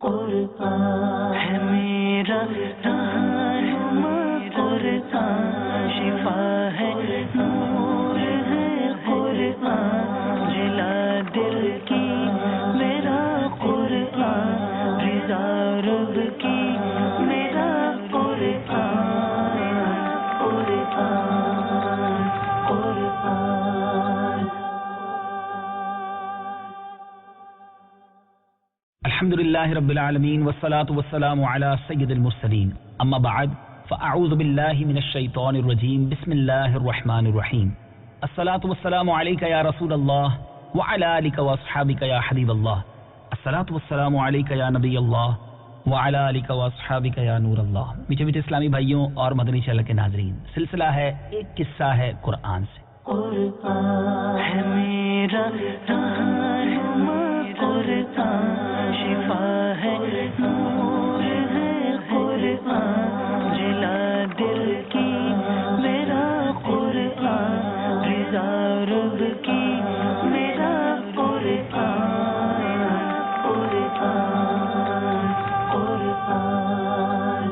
قرآن ہے میرا رہنما، قرآن شفا ہے، نور ہے قرآن، جلا دل کی میرا قرآن، رضا رب کی میرا قرآن، قرآن قرآن۔ الحمد للہ رب العالمین والصلاة والسلام علی سید المرسلین، اما بعد فاعوذ باللہ من الشیطان الرجیم، بسم اللہ الرحمن الرحیم۔ الصلاة والسلام علیک یا رسول اللہ وعلی آلک واصحابک یا حبیب اللہ، الصلاة والسلام علیک یا نبی اللہ وعلی آلک واصحابک یا نور اللہ۔ میٹھے میٹھے اسلامی بھائیوں اور مدنی چینل کے ناظرین، سلسلہ ہے ایک قصہ ہے قرآن سے۔ قرآن ہے میرا رہنما، قرآن شفا ہے، نور ہے قرآن، جلا دل کی میرا قرآن، رضا رب کی میرا قرآن، قرآن قرآن۔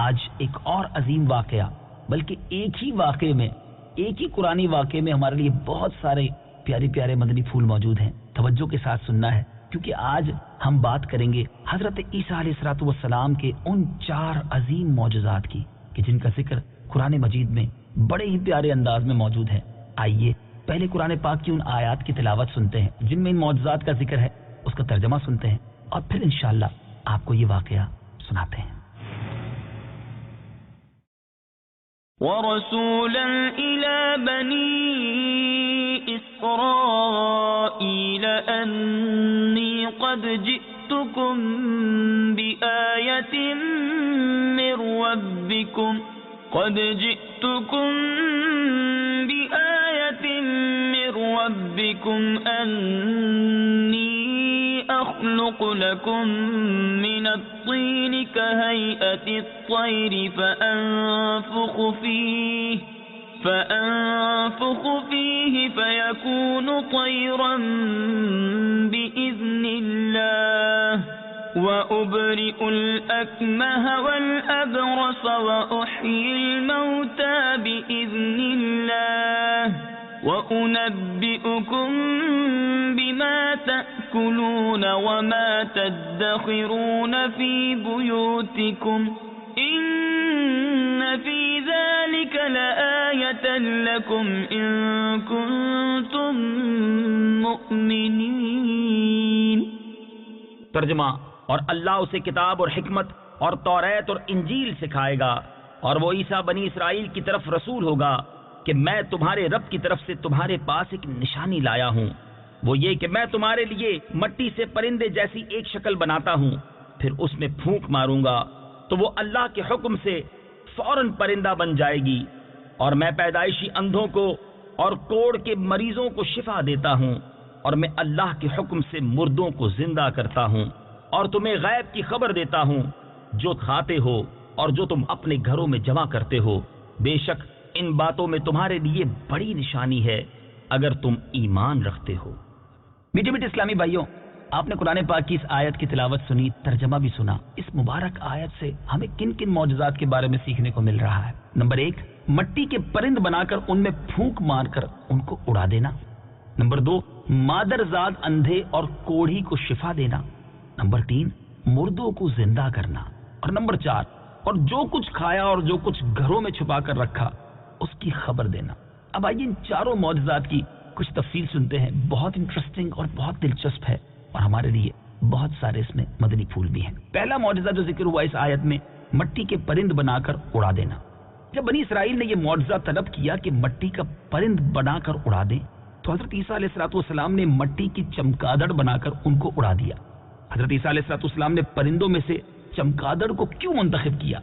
آج ایک اور عظیم واقعہ، بلکہ ایک ہی واقعے میں، ایک ہی قرآنی واقعے میں ہمارے لیے بہت سارے پیارے پیارے مدنی پھول موجود ہیں۔ توجہ کے ساتھ سننا ہے، کیونکہ آج ہم بات کریں گے حضرت عیسیٰ علیہ الصلوۃ والسلام کے ان 4 عظیم معجزات کی کہ جن کا ذکر قرآن مجید میں بڑے ہی پیارے انداز میں موجود ہے۔ آئیے پہلے قرآن پاک کی ان آیات کی تلاوت سنتے ہیں جن میں ان معجزات کا ذکر ہے، اس کا ترجمہ سنتے ہیں، اور پھر انشاءاللہ آپ کو یہ واقعہ سناتے ہیں۔ وَرَسُولًا إِلَى بَنِي إِسْرَائِيلَ أَنِّي قَدْ جِئْتُكُمْ بِآيَةٍ مِّن رَّبِّكُمْ أَنِّي أَخْلُقُ لَكُم مِّنَ الطِّينِ كَهَيْئَةِ الطَّيْرِ فَأَنفُخُ فِيهِ فَيَكُونُ طَيْرًا بِإِذْنِ اللَّهِ وَأُبْرِئُ الْأَكْمَهَ وَالْأَبْرَصَ وَأُحْيِي الْمَوْتَى بِإِذْنِ اللَّهِ وَأُنَبِّئُكُم بِمَا تَأْكُلُونَ وَمَا تَدَّخِرُونَ فِي بُيُوتِكُمْ إِنَّ فِي ذَلِكَ لَآيَةً لَكُمْ إِن كُنتُم مُّؤْمِنِينَ۔ ترجمہ: اور اللہ اسے کتاب اور حکمت اور توریت اور انجیل سکھائے گا، اور وہ عیسیٰ بنی اسرائیل کی طرف رسول ہوگا کہ میں تمہارے رب کی طرف سے تمہارے پاس ایک نشانی لایا ہوں، وہ یہ کہ میں تمہارے لیے مٹی سے پرندے جیسی ایک شکل بناتا ہوں، پھر اس میں پھونک ماروں گا تو وہ اللہ کے حکم سے فوراً پرندہ بن جائے گی، اور میں پیدائشی اندھوں کو اور کوڑ کے مریضوں کو شفا دیتا ہوں، اور میں اللہ کے حکم سے مردوں کو زندہ کرتا ہوں، اور تمہیں غیب کی خبر دیتا ہوں جو کھاتے ہو اور جو تم اپنے گھروں میں جمع کرتے ہو، بے شک ان باتوں میں تمہارے لیے بڑی نشانی ہے اگر تم ایمان رکھتے ہو۔ میٹھے میٹھے اسلامی بھائیوں، آپ نے قرآن پاک کی اس آیت کی تلاوت سنی، ترجمہ بھی سنا۔ اس مبارک آیت سے ہمیں کن کن معجزات کے بارے میں سیکھنے کو مل رہا ہے؟ نمبر 1، مٹی کے پرند بنا کر ان میں پھونک مار کر ان کو اڑا دینا۔ نمبر 2، مادرزاد اندھے اور کوڑھی کو شفا دینا۔ نمبر 3، مردوں کو زندہ کرنا۔ اور نمبر 4، اور جو کچھ کھایا اور جو کچھ گھروں میں چھپا کر رکھا اس کی خبر دینا۔ اب آئیے ان چاروں معجزات کی کچھ تفصیل سنتے ہیں، بہت انٹرسٹنگ اور بہت دلچسپ ہے، اور ہمارے لیے بہت سارے اس میں مدنی پھول بھی ہیں۔ پہلا معجزہ جو ذکر ہوا اس آیت میں، مٹی کے پرند بنا کر اڑا دینا۔ جب بنی اسرائیل نے یہ معجزہ طلب کیا کہ مٹی کا پرند بنا کر اڑا دیں، تو حضرت عیسیٰ علیہ السلام نے مٹی کی چمگادڑ بنا کر ان کو اڑا دیا۔ حضرت عیسیٰ علیہ السلام نے پرندوں میں سے چمگادڑ کو کیوں منتخب کیا؟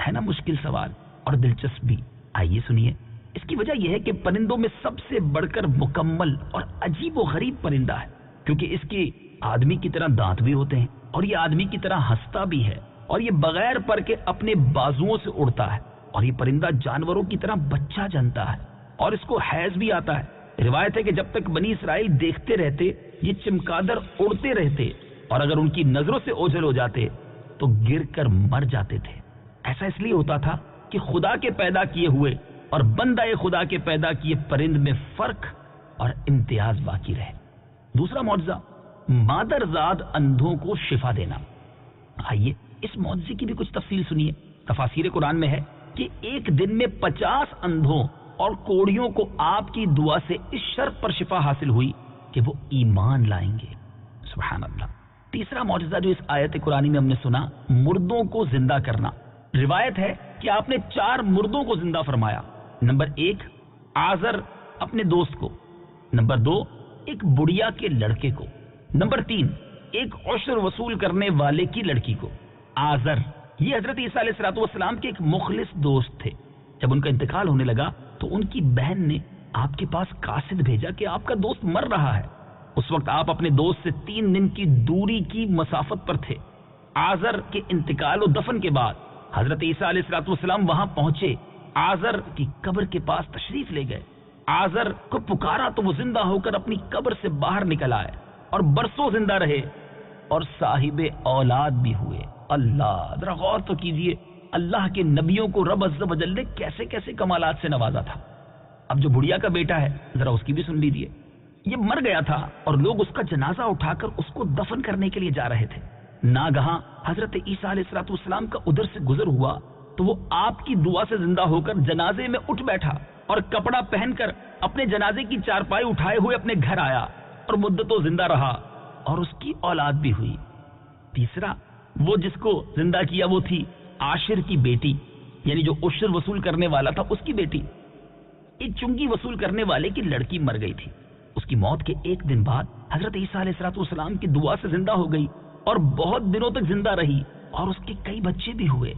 ہے نا مشکل سوال اور دلچسپ بھی۔ آئیے سنیے۔ اس کی وجہ یہ ہے کہ پرندوں میں سب سے بڑھ کر مکمل اور عجیب و غریب پرندہ ہے، کیونکہ اس کے آدمی کی طرح دانت بھی ہوتے ہیں، اور یہ آدمی کی طرح ہنستا بھی ہے، اور یہ بغیر پر کے اپنے بازوؤں سے اڑتا ہے، اور یہ پرندہ جانوروں کی طرح بچہ جنتا ہے، اور اس کو حیض بھی آتا ہے۔ روایت ہے کہ جب تک بنی اسرائیل دیکھتے رہتے یہ چمگادڑ اڑتے رہتے اور اگر ان کی نظروں سے اوجھل ہو جاتے تو گر کر مر جاتے تھے۔ ایسا اس لیے ہوتا تھا کہ خدا کے پیدا کیے ہوئے اور بندہ خدا کے پیدا کیے پرند میں فرق اور امتیاز باقی رہے۔ دوسرا معجزہ، مادرزاد اندھوں کو شفا دینا۔ آئیے اس معجزے کی بھی کچھ تفصیل سنیے۔ تفاسیر قرآن میں ہے کہ ایک دن میں 50 اندھوں اور کوڑیوں کو آپ کی دعا سے اس شرط پر شفا حاصل ہوئی کہ وہ ایمان لائیں گے۔ سبحان اللہ۔ تیسرا معجزہ جو اس آیت قرآنی میں ہم نے سنا، مردوں کو زندہ کرنا۔ روایت ہے کہ آپ نے 4 مردوں کو زندہ فرمایا۔ نمبر 1 آزر اپنے دوست کو، نمبر 2 ایک بڑھیا کے لڑکے کو، نمبر 3 ایک عشر وصول کرنے والے کی لڑکی کو۔ آزر یہ حضرت عیسیٰ علیہ الصلوۃ والسلام کے ایک مخلص دوست تھے۔ جب ان کا انتقال ہونے لگا تو ان کی بہن نے آپ کے پاس قاصد بھیجا کہ آپ کا دوست مر رہا ہے۔ اس وقت آپ اپنے دوست سے 3 دن کی دوری کی مسافت پر تھے۔ آزر کے انتقال و دفن کے بعد حضرت عیسیٰ علیہ الصلوۃ والسلام وہاں پہنچے، آزر کی قبر کے پاس تشریف لے گئے۔ آزر کو پکارا تو وہ زندہ ہو کر اپنی قبر سے باہر نکل آئے اور برسوں زندہ رہے اور صاحب اولاد بھی ہوئے۔ اللہ، ذرا غور تو کیجئے، اللہ کے نبیوں کو رب عز و جل نے کیسے کیسے کمالات سے نوازا تھا۔ اب جو بڑھیا کا بیٹا ہے ذرا اس کی بھی سن لیجئے۔ یہ مر گیا تھا اور لوگ اس کا جنازہ اٹھا کر اس کو دفن کرنے کے لیے جا رہے تھے۔ ناگہاں حضرت عیسیٰ علیہ الصلوۃ والسلام کا ادھر سے گزر ہوا تو وہ آپ کی دعا سے زندہ ہو کر جنازے میں اٹھ بیٹھا اور کپڑا پہن کر اپنے جنازے کی چارپائی اٹھائے ہوئے اپنے گھر آیا اور مدتوں زندہ رہا اور اس کی اولاد بھی ہوئی۔ تیسرا، وہ جس کو زندہ کیا وہ تھی عاشر کی بیٹی، یعنی جو عشر وصول کرنے والا تھا اس کی بیٹی۔ ایک چنگی وصول کرنے والے کی لڑکی مر گئی تھی، اس کی موت کے 1 دن بعد حضرت عیسیٰ علیہ الصلوۃ والسلام کی دعا سے زندہ ہو گئی اور بہت دنوں تک زندہ رہی اور اس کے کئی بچے بھی ہوئے۔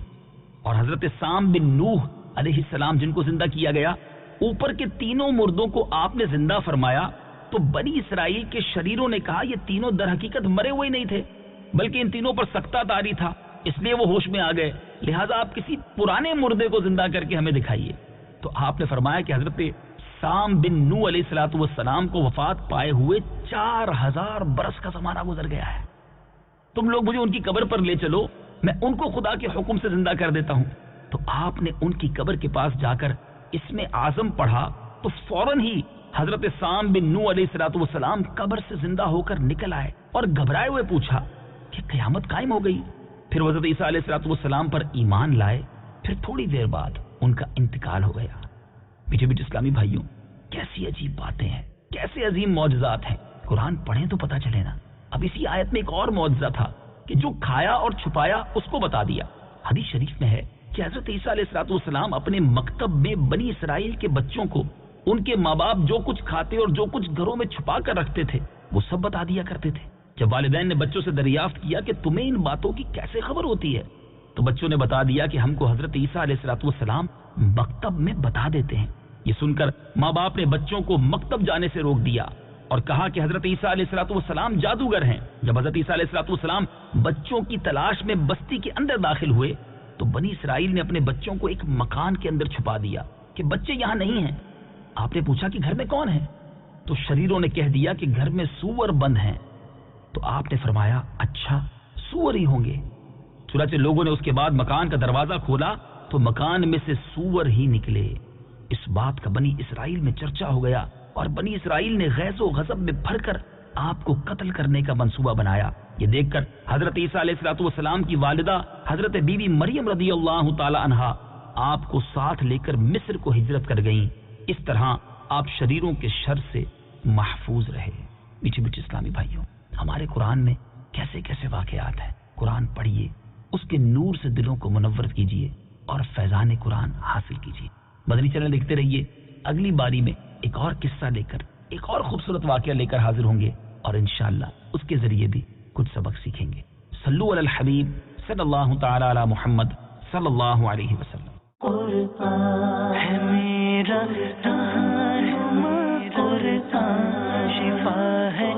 اور حضرت سام بن نوح علیہ السلام جن کو زندہ کیا گیا، اوپر کے 3 مردوں کو آپ نے زندہ فرمایا تو بنی اسرائیل کے شریروں نے کہا یہ تینوں در حقیقت مرے ہوئے نہیں تھے بلکہ ان تینوں پر سکتہ طاری تھا، اس لیے وہ ہوش میں آ گئے، لہٰذا آپ کسی پرانے مردے کو زندہ کر کے ہمیں دکھائیے۔ تو آپ نے فرمایا کہ حضرت سام بن نوح علیہ الصلوۃ والسلام کو وفات پائے ہوئے 4000 برس کا زمانہ گزر گیا ہے، تم لوگ مجھے ان کی قبر پر لے چلو، میں ان کو خدا کے حکم سے زندہ کر دیتا ہوں۔ تو آپ نے ان کی قبر کے پاس جا کر اسم اعظم پڑھا تو فوراً ہی حضرت سام بن نوح علیہ الصلوۃ والسلام قبر سے زندہ ہو کر نکل آئے اور گھبرائے ہوئے پوچھا کہ قیامت قائم ہو گئی۔ پھر حضرت عیسیٰ علیہ الصلوۃ والسلام پر ایمان لائے، پھر تھوڑی دیر بعد ان کا انتقال ہو گیا۔ میٹھے میٹھے اسلامی بھائیوں، کیسی عجیب باتیں ہیں، کیسے عظیم معجزات ہیں، قرآن پڑھیں تو پتہ چلے نا۔ اب اسی آیت میں ایک اور معجزہ تھا کہ جو کھایا اور چھپایا اس کو بتا دیا۔ حدیث شریف میں ہے کہ حضرت عیسیٰ علیہ الصلوۃ والسلام اپنے مکتب میں بنی اسرائیل کے بچوں کو ان کے ماں باپ جو کچھ کھاتے اور جو کچھ گھروں میں چھپا کر رکھتے تھے وہ سب بتا دیا کرتے تھے۔ جب والدین نے بچوں سے دریافت کیا کہ تمہیں ان باتوں کی کیسے خبر ہوتی ہے تو بچوں نے بتا دیا کہ ہم کو حضرت عیسیٰ علیہ الصلوۃ والسلام مکتب میں بتا دیتے ہیں۔ یہ سن کر ماں باپ نے بچوں کو مکتب جانے سے روک دیا اور کہا کہ حضرت عیسیٰ علیہ الصلوۃ والسلام جادوگر ہیں۔ جب حضرت عیسیٰ علیہ الصلوۃ والسلام بچوں کی تلاش میں بستی کے اندر داخل ہوئے تو بنی اسرائیل نے اپنے بچوں کو ایک مکان کے اندر چھپا دیا کہ بچے یہاں نہیں ہیں۔ آپ نے پوچھا کہ گھر میں کون ہے تو شریروں نے کہہ دیا کہ گھر میں سور بند ہیں۔ تو آپ نے فرمایا اچھا سور ہی ہوں گے۔ چنانچہ لوگوں نے اس کے بعد مکان کا دروازہ کھولا تو مکان میں سے سور ہی نکلے۔ اس بات کا بنی اسرائیل میں چرچا ہو گیا اور بنی اسرائیل نے غیظ و غضب میں بھر کر آپ کو قتل کرنے کا منصوبہ بنایا۔ یہ دیکھ کر حضرت عیسیٰ علیہ الصلوۃ والسلام کی والدہ حضرت بی بی مریم رضی اللہ تعالی عنہا آپ کو ساتھ لے کر مصر کو ہجرت کر گئیں۔ اس طرح آپ شریروں کے شر سے محفوظ رہے۔ میٹھے میٹھے اسلامی بھائیوں، ہمارے قرآن میں کیسے کیسے واقعات ہیں۔ قرآن پڑھیے، اس کے نور سے دلوں کو منور کیجیے اور فیضان قرآن حاصل کیجیے۔ مدنی چینل دیکھتے رہیے، اگلی باری میں ایک اور قصہ لے کر، ایک اور خوبصورت واقعہ لے کر حاضر ہوں گے اور انشاءاللہ اس کے ذریعے بھی کچھ سبق سیکھیں گے۔ صلو علی الحبیب صلی اللہ تعالی علی محمد صلی اللہ علیہ وسلم۔ قرآن ہے میرا رہنما، قرآن شفا ہے